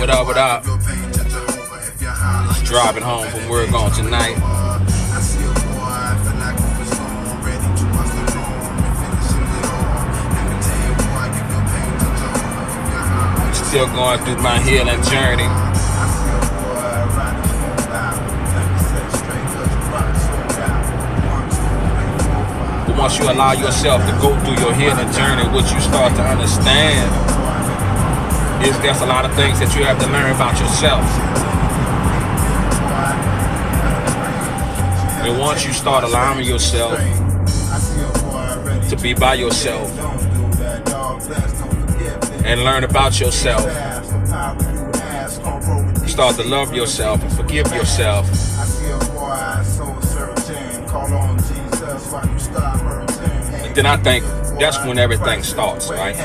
What up, what up? Just driving home from work on tonight. Still going through my healing journey. But once you allow yourself to go through your healing journey, what you start to understand is there's a lot of things that you have to learn about yourself. And once you start allowing yourself to be by yourself and learn about yourself, you start to love yourself and forgive yourself. And then I think that's when everything starts, right?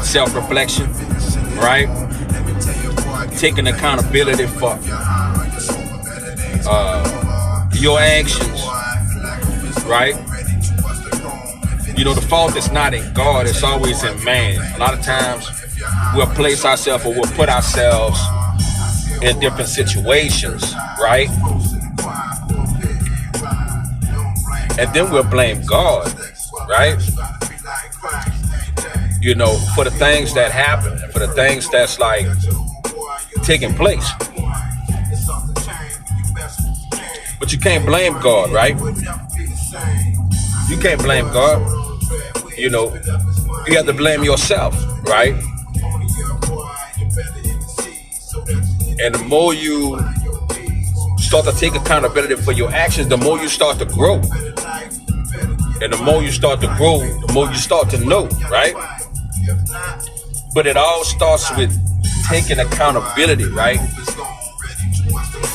Self-reflection, right? Taking accountability for your actions, right? You know, the fault is not in God, it's always in man. A lot of times we'll place ourselves or we'll put ourselves in different situations, right? And then we'll blame God, right? You know, for the things that happen, for the things that's like taking place. But you can't blame God, right? You can't blame God. You know, you have to blame yourself, right? And the more you start to take accountability for your actions, the more you start to grow. And the more you start to grow, the more you start to know, right? But it all starts with taking accountability, right?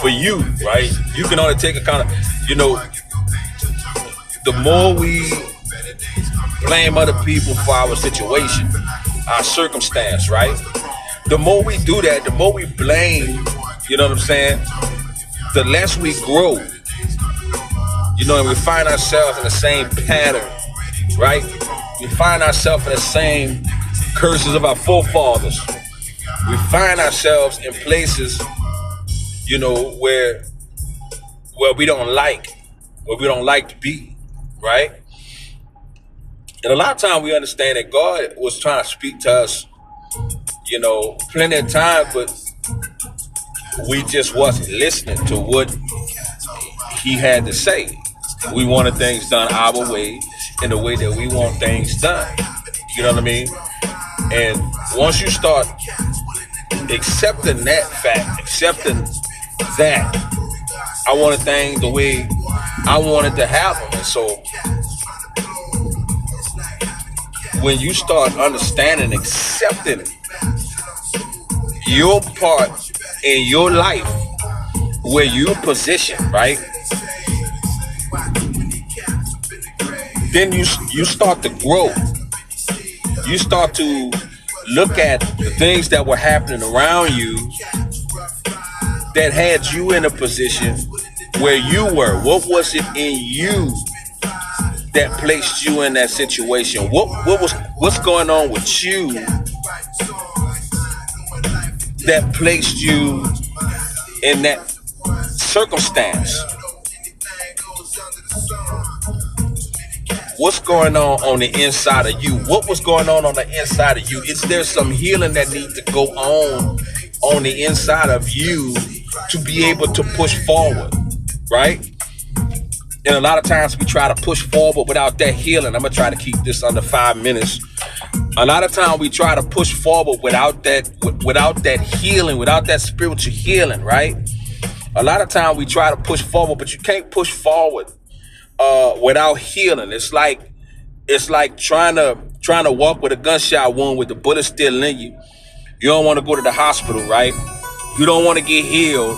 For you, right? You can only take account. You know, the more we blame other people for our situation, our circumstance, right? The more we do that, the more we blame, you know what I'm saying? The less we grow. You know, and we find ourselves in the same pattern, right? We find ourselves in the same curses of our forefathers. We find ourselves in places, you know, where we don't like to be, right? And a lot of times we understand that God was trying to speak to us, you know, plenty of time, but we just wasn't listening to what he had to say. We wanted things done our way, in the way that we want things done. You know what I mean? And once you start accepting that fact, accepting that I wanted things the way I wanted to have them. And so when you start understanding, accepting your part in your life, where you're positioned, right? Then you start to grow. You start to look at the things that were happening around you that had you in a position where you were. What was it in you that placed you in that situation? What's going on with you that placed you in that circumstance? What's going on the inside of you? What was going on the inside of you? Is there some healing that needs to go on the inside of you to be able to push forward, right? And a lot of times we try to push forward without that healing. I'm going to try to keep this under 5 minutes. A lot of times we try to push forward without that healing, without that spiritual healing, right? A lot of times we try to push forward, but you can't push forward without healing. It's like trying to walk with a gunshot wound with the bullet still in you. You don't want to go to the hospital, right? You don't want to get healed,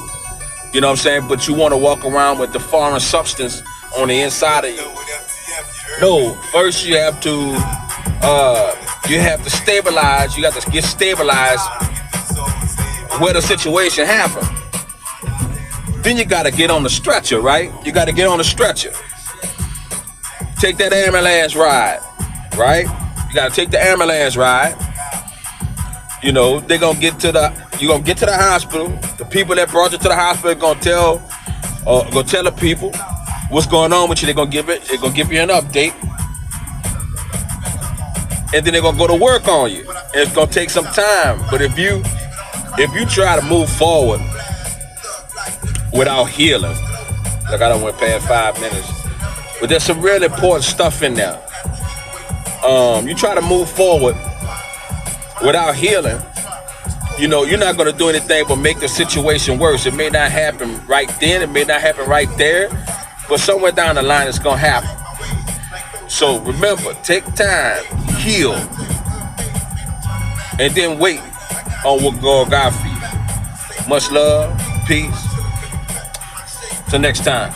you know what I'm saying? But you want to walk around with the foreign substance on the inside of you. No, first you have to stabilize. You got to get stabilized where the situation happened. Then you got to get on the stretcher, right? You got to get on the stretcher. Take that ambulance ride. right? You gotta take the ambulance ride. You know, you're gonna get to the hospital. The people that brought you to the hospital gonna tell the people what's going on with you. They're gonna give you an update. And then they're gonna go to work on you. And it's gonna take some time. But if you try to move forward without healing, like I don't went past 5 minutes, but there's some really important stuff in there. You try to move forward without healing, you know, you're not gonna do anything but make the situation worse. It may not happen right then, it may not happen right there, but somewhere down the line it's gonna happen. So remember, take time, heal, and then wait on what God got for you. Much love, peace. Till next time.